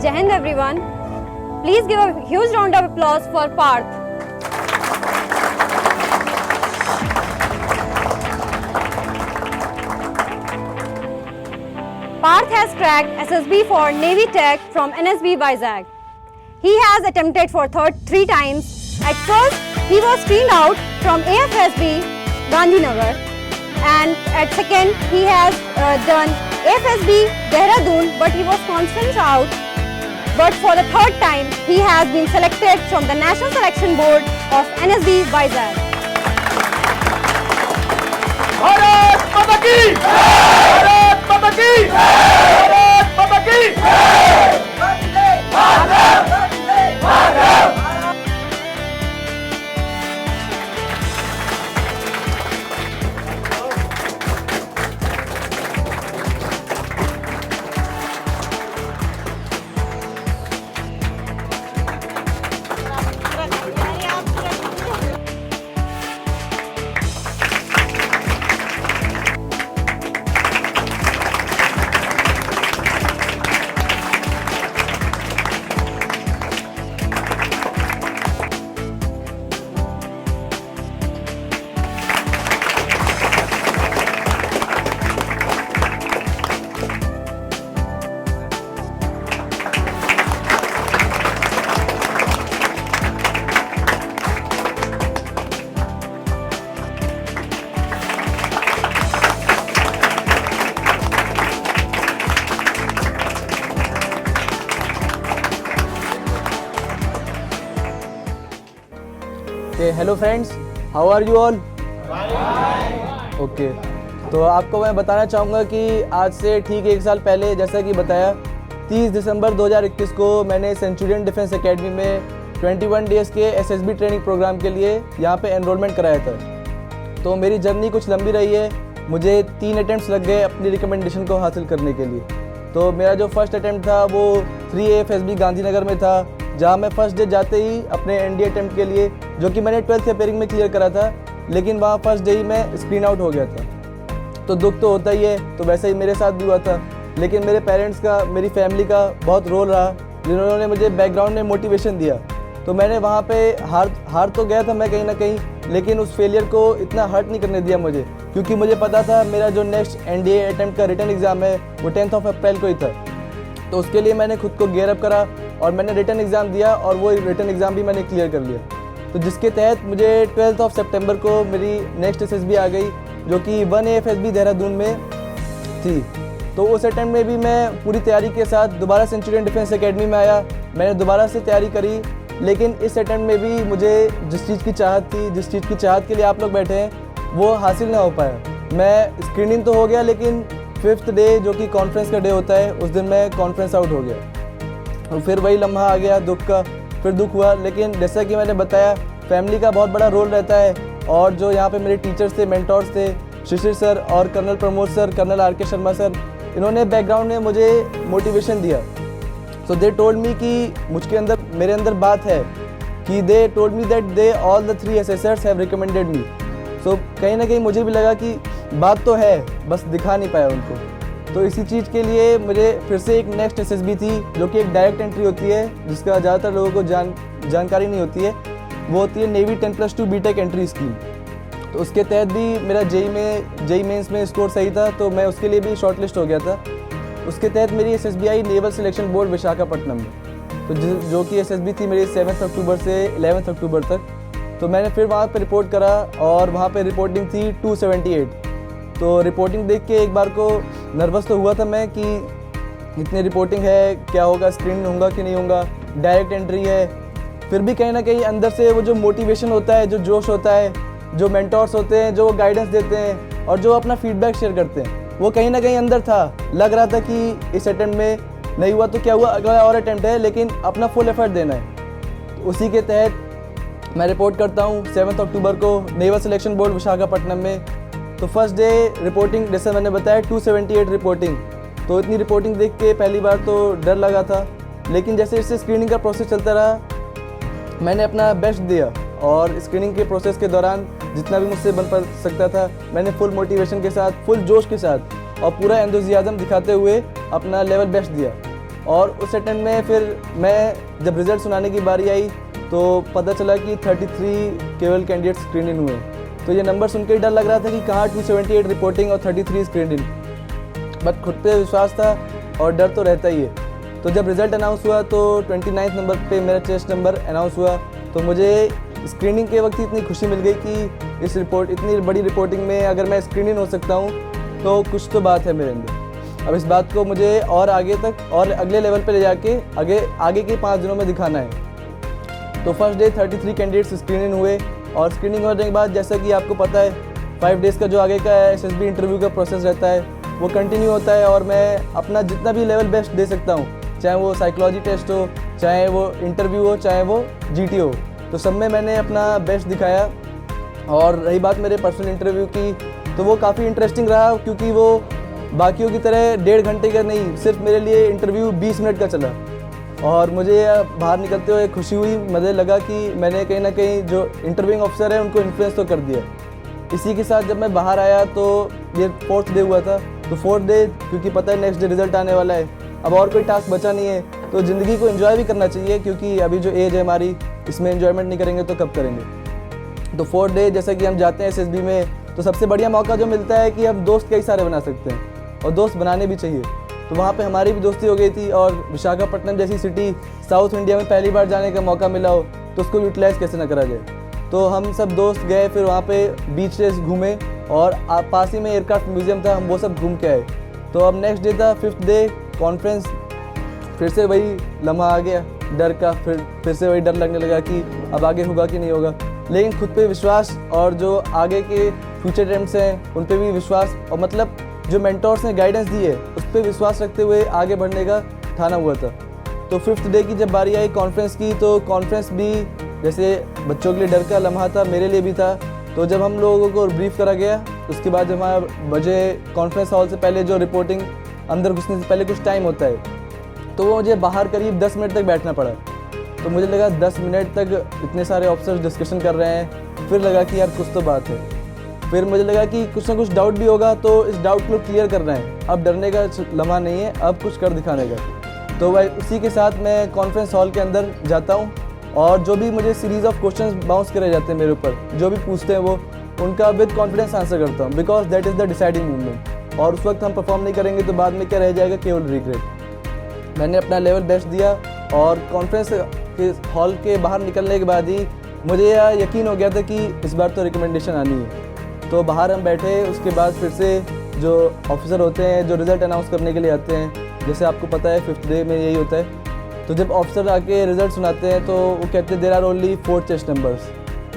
Jai Hind everyone. Please give a huge round of applause for Parth. Parth has cracked SSB for Navy Tech from NSB Vizag. He has attempted for three times. At first, he was screened out from AFSB Gandhinagar, and at second, he has done AFSB Dehradun, but he was conferenced out. But for the third time, he has been selected from the National Selection Board of NSB Vizag. Bharat माता की भारत माता की भारत माता की वंदे मातरम वंदे मातरम। Hello friends, how are you all? Okay, तो आपको मैं बताना चाहूँगा कि आज से ठीक एक साल पहले, जैसा कि बताया, 30 दिसंबर 2021 को मैंने सेंचुरियन डिफेंस एकेडमी में 21 डेज़ के एसएसबी ट्रेनिंग प्रोग्राम के लिए यहाँ पे एनरोलमेंट कराया था। तो मेरी जर्नी कुछ लंबी रही है। मुझे 3 अटैम्प्ट्स लग गए अपनी रिकमेंडेशन को हासिल करने के लिए। तो मेरा जो फर्स्ट अटैम्प्ट था वो 3 AFSB गांधीनगर में था, जहाँ मैं फर्स्ट डे जाते ही अपने एनडीए अटैम्प्ट के लिए, जो कि मैंने 12th अपेयरिंग में क्लियर करा था, लेकिन वहाँ फर्स्ट डे ही मैं स्क्रीन आउट हो गया था। तो दुख तो होता ही है, तो वैसे ही मेरे साथ भी हुआ था। लेकिन मेरे पेरेंट्स का, मेरी फैमिली का बहुत रोल रहा, जिन्होंने मुझे बैकग्राउंड में मोटिवेशन दिया। तो मैंने वहाँ पे हार तो गया था मैं कहीं ना कहीं, लेकिन उस फेलियर को इतना हर्ट नहीं करने दिया मुझे, क्योंकि मुझे पता था मेरा जो नेक्स्ट एनडीए अटैम्प्ट का रिटन एग्ज़ाम है वो 10 अप्रैल को ही था। तो उसके लिए मैंने खुद को गेयर अप करा और मैंने रिटन एग्ज़ाम दिया, और वो रिटन एग्ज़ाम भी मैंने क्लियर कर लिया। तो जिसके तहत मुझे 12 सितंबर को मेरी नेक्स्ट एसएसबी आ गई, जो कि 1 AFSB देहरादून में थी। तो उस अटैम्प्ट में भी मैं पूरी तैयारी के साथ दोबारा सेंचुरियन डिफेंस एकेडमी में आया। मैंने दोबारा से तैयारी करी, लेकिन इस अटैम्प्ट में भी मुझे जिस चीज़ की चाहत थी, जिस चीज़ की चाहत के लिए आप लोग बैठे हैं, वो हासिल ना हो पाया। मैं स्क्रीनिंग तो हो गया, लेकिन 5th डे जो कि कॉन्फ्रेंस का डे होता है, उस दिन मैं कॉन्फ्रेंस आउट हो गया। और फिर वही लम्हा आ गया दुख का, फिर दुख हुआ। लेकिन जैसा कि मैंने बताया, फैमिली का बहुत बड़ा रोल रहता है, और जो यहाँ पे मेरे टीचर्स थे, मेंटोर्स थे, शिशिर सर और colonel Pramod sir, colonel RK Sharma sir, इन्होंने बैकग्राउंड में मुझे मोटिवेशन दिया। सो दे टोल्ड मी कि मेरे अंदर बात है, कि they told me that they all the 3 assessors have recommended me. So कहीं ना कहीं मुझे भी लगा कि बात तो है, बस दिखा नहीं पाया उनको। तो इसी चीज़ के लिए मुझे फिर से एक नेक्स्ट एसएसबी थी, जो कि एक डायरेक्ट एंट्री होती है, जिसका ज़्यादातर लोगों को जानकारी नहीं होती है। वो होती है नेवी 10+2 बीटेक एंट्री स्कीम। तो उसके तहत भी मेरा जेई मेंस में स्कोर सही था, तो मैं उसके लिए भी शॉर्टलिस्ट हो गया था। उसके तहत मेरी एसएसबी आई नेवल सिलेक्शन बोर्ड विशाखापट्टनम में, तो जो कि एसएसबी थी मेरी 7 अक्टूबर से 11 अक्टूबर तक। तो मैंने फिर वहाँ पर रिपोर्ट करा, और वहाँ पर रिपोर्टिंग थी 278। तो रिपोर्टिंग देख के एक बार को नर्वस तो हुआ था मैं कि इतनी रिपोर्टिंग है, क्या होगा, स्क्रीन होगा कि नहीं होगा, डायरेक्ट एंट्री है। फिर भी कहीं ना कहीं अंदर से वो जो मोटिवेशन होता है, जो जोश होता है, जो मेंटोर्स होते हैं, जो गाइडेंस देते हैं और जो अपना फीडबैक शेयर करते हैं, वो कहीं ना कहीं अंदर था। लग रहा था कि इस अटेम्प्ट में नहीं हुआ तो क्या हुआ, अगला और अटेम्प्ट है, लेकिन अपना फुल एफर्ट देना है। तो उसी के तहत मैं रिपोर्ट करता हूँ 7 अक्टूबर को नेवल सिलेक्शन बोर्ड विशाखापट्टनम में। तो फर्स्ट डे रिपोर्टिंग, जैसे मैंने बताया, 278 रिपोर्टिंग। तो इतनी रिपोर्टिंग देख के पहली बार तो डर लगा था, लेकिन जैसे जैसे स्क्रीनिंग का प्रोसेस चलता रहा, मैंने अपना बेस्ट दिया, और स्क्रीनिंग के प्रोसेस के दौरान जितना भी मुझसे बन पा सकता था, मैंने फुल मोटिवेशन के साथ, फुल जोश के साथ और पूरा एंथुसियाज्म दिखाते हुए अपना लेवल बेस्ट दिया। और उस अटेम्प्ट में फिर मैं जब रिज़ल्ट सुनाने की बारी आई तो पता चला कि 33 केवल कैंडिडेट स्क्रीन इन हुए। तो ये नंबर सुन के डर लग रहा था कि कहाँ 278 रिपोर्टिंग और 33 स्क्रीन इन, बट खुद पे विश्वास था और डर तो रहता ही है। तो जब रिज़ल्ट अनाउंस हुआ तो 29 नंबर पे मेरा चेस्ट नंबर अनाउंस हुआ, तो मुझे स्क्रीनिंग के वक्त ही इतनी खुशी मिल गई कि इतनी बड़ी रिपोर्टिंग में अगर मैं स्क्रीन इन हो सकता हूँ तो कुछ तो बात है मेरे अंदर। अब इस बात को मुझे और आगे तक और अगले लेवल पे ले जाके आगे के 5 दिनों में दिखाना है। तो फर्स्ट डे 33 कैंडिडेट्स स्क्रीन इन हुए और स्क्रीनिंग होने के बाद जैसा कि आपको पता है 5 डेज़ का जो आगे का SSB इंटरव्यू का प्रोसेस रहता है वो कंटिन्यू होता है और मैं अपना जितना भी लेवल बेस्ट दे सकता हूँ, चाहे वो साइकोलॉजी टेस्ट हो, चाहे वो इंटरव्यू हो, चाहे वो GT हो, तो सब में मैंने अपना बेस्ट दिखाया। और रही बात मेरे पर्सनल इंटरव्यू की, तो वो काफ़ी इंटरेस्टिंग रहा क्योंकि वो बाकियों की तरह 1.5 घंटे का नहीं, सिर्फ मेरे लिए इंटरव्यू 20 मिनट का चला और मुझे बाहर निकलते हुए खुशी हुई। मुझे लगा कि मैंने कहीं ना कहीं जो इंटरव्यूइंग ऑफिसर है उनको इन्फ्लुएंस तो कर दिया। इसी के साथ जब मैं बाहर आया तो ये 4th डे हुआ था। तो 4th डे क्योंकि पता है नेक्स्ट डे रिजल्ट आने वाला है, अब और कोई टास्क बचा नहीं है, तो ज़िंदगी को एंजॉय भी करना चाहिए क्योंकि अभी जो एज है हमारी इसमें एंजॉयमेंट नहीं करेंगे तो कब करेंगे। तो 4th डे जैसा कि हम जाते हैं SSB में, तो सबसे बढ़िया मौका जो मिलता है कि हम दोस्त कई सारे बना सकते हैं और दोस्त बनाने भी चाहिए। तो वहाँ पे हमारी भी दोस्ती हो गई थी और विशाखापट्टनम जैसी सिटी साउथ इंडिया में पहली बार जाने का मौका मिला हो तो उसको यूटिलाइज़ कैसे ना करा जाए। तो हम सब दोस्त गए, फिर वहाँ पे बीच रेस घूमे और पास ही में एयरक्राफ्ट म्यूज़ियम था, हम वो सब घूम के आए। तो अब नेक्स्ट डे था 5th डे कॉन्फ्रेंस, फिर से वही लम्हा आ गया डर का, फिर से वही डर लगने लगा कि अब आगे होगा कि नहीं होगा। लेकिन खुद पे विश्वास और जो आगे के फ्यूचर अटेम्प्ट्स हैं उन पे भी विश्वास और मतलब जो मेंटोर्स ने गाइडेंस दी है उस पर विश्वास रखते हुए आगे बढ़ने का ठाना हुआ था। तो 5th डे की जब बारी आई कॉन्फ्रेंस की, तो कॉन्फ्रेंस भी जैसे बच्चों के लिए डर का लम्हा था, मेरे लिए भी था। तो जब हम लोगों को ब्रीफ करा गया उसके बाद जब हमारा बजे कॉन्फ्रेंस हॉल से पहले जो रिपोर्टिंग अंदर घुसने से पहले कुछ टाइम होता है, तो वो मुझे बाहर करीब 10 मिनट तक बैठना पड़ा। तो मुझे लगा 10 मिनट तक इतने सारे ऑफिसर्स डिस्कशन कर रहे हैं, फिर लगा कि यार कुछ तो बात है। फिर मुझे लगा कि कुछ ना कुछ डाउट भी होगा, तो इस डाउट को क्लियर करना है, अब डरने का लम्हा नहीं है, अब कुछ कर दिखाने का। तो भाई उसी के साथ मैं कॉन्फ्रेंस हॉल के अंदर जाता हूँ और जो भी मुझे सीरीज़ ऑफ क्वेश्चंस बाउंस करे जाते हैं मेरे ऊपर, जो भी पूछते हैं वो उनका विद कॉन्फिडेंस आंसर करता हूँ, because that is the deciding movement. और उस वक्त हम परफॉर्म नहीं करेंगे तो बाद में क्या रह जाएगा, केवल रिग्रेट। मैंने अपना लेवल बेस्ट दिया और कॉन्फ्रेंस के हॉल के बाहर निकलने के बाद ही मुझे यकीन हो गया था कि इस बार तो रिकमेंडेशन आनी है। तो बाहर हम बैठे, उसके बाद फिर से जो ऑफिसर होते हैं जो रिज़ल्ट अनाउंस करने के लिए आते हैं, जैसे आपको पता है 5th डे में यही होता है, तो जब ऑफिसर आके रिज़ल्ट सुनाते हैं तो वो कहते हैं there are only 4 chest numbers.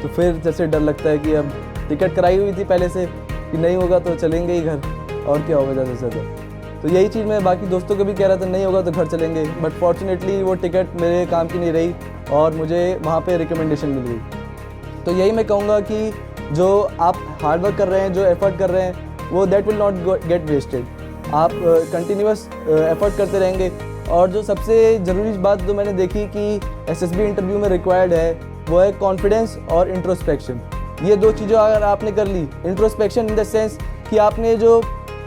तो फिर जैसे डर लगता है कि अब टिकट कराई हुई थी पहले से कि नहीं होगा तो चलेंगे ही घर, और क्या होगा ज़्यादा से ज़्यादा। तो यही चीज़ मैं बाकी दोस्तों को भी कह रहा था, नहीं होगा तो घर चलेंगे, बट फॉर्चुनेटली वो टिकट मेरे काम की नहीं रही और मुझे वहाँ पे रिकमेंडेशन मिल गई। तो यही मैं कहूँगा कि जो आप हार्ड वर्क कर रहे हैं, जो एफर्ट कर रहे हैं, वो that will not get wasted. आप कंटिन्यूस एफर्ट करते रहेंगे। और जो सबसे ज़रूरी बात जो मैंने देखी कि SSB इंटरव्यू में रिक्वायर्ड है वो है कॉन्फिडेंस और इंट्रोस्पेक्शन। ये 2 चीज़ें अगर आपने कर ली, इंट्रोस्पेक्शन इन द सेंस कि आपने जो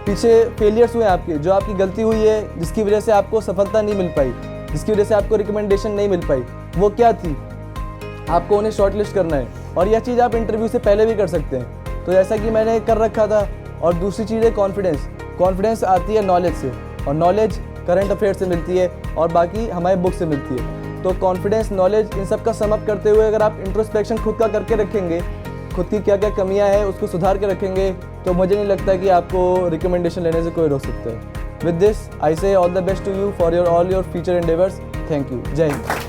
पीछे फेलियर्स हुए आपके, जो आपकी गलती हुई है जिसकी वजह से आपको सफलता नहीं मिल पाई, जिसकी वजह से आपको रिकमेंडेशन नहीं मिल पाई, वो क्या थी, आपको उन्हें शॉर्टलिस्ट करना है। और यह चीज़ आप इंटरव्यू से पहले भी कर सकते हैं, तो जैसा कि मैंने कर रखा था। और दूसरी चीज़ है कॉन्फिडेंस। कॉन्फिडेंस आती है नॉलेज से, और नॉलेज करंट अफेयर से मिलती है और बाकी हमारे बुक से मिलती है। तो कॉन्फिडेंस, नॉलेज, इन सब का समअप करते हुए अगर आप इंट्रोस्पेक्शन खुद का करके रखेंगे, खुद की क्या क्या कमियां हैं उसको सुधार के रखेंगे, तो मुझे नहीं लगता कि आपको रिकमेंडेशन लेने से कोई रोक सकता है। With this I say all the best to you for your all your future endeavours. Thank you. Jai Hind.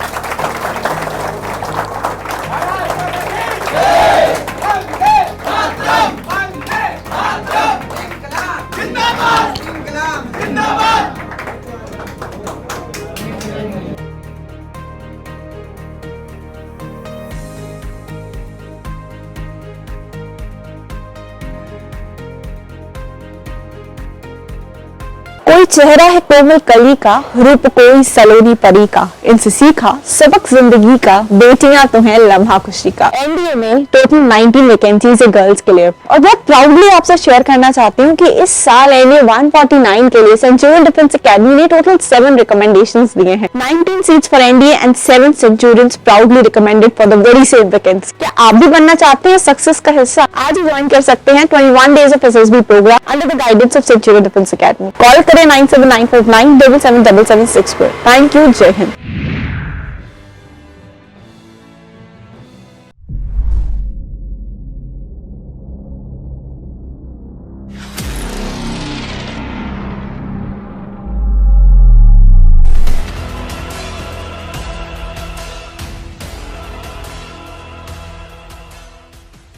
कोई चेहरा है कोमल कली का, रूप कोई सलोनी परी का, इनसे सीखा सबक जिंदगी का, बेटियां तो हैं लम्हा खुशी का। एनडीए में टोटल 19 वैकेंसीज है गर्ल्स के लिए और बहुत प्राउडली आपसे शेयर करना चाहती हूँ कि इस साल एनडीए 149 के लिए सेंचुरियन डिफेंस एकेडमी ने टोटल 7 रिकमेंडेशंस दिए हैं। 19 seats for NDA and 7 centurions proudly recommended for the very same vacancy. क्या आप भी बनना चाहते हैं सक्सेस का हिस्सा? आज ही ज्वाइन कर सकते हैं 21 days of SSB programme under the guidance of centurion defence academy. Call करें 9795977776 पर। Thank you, Jai Hind.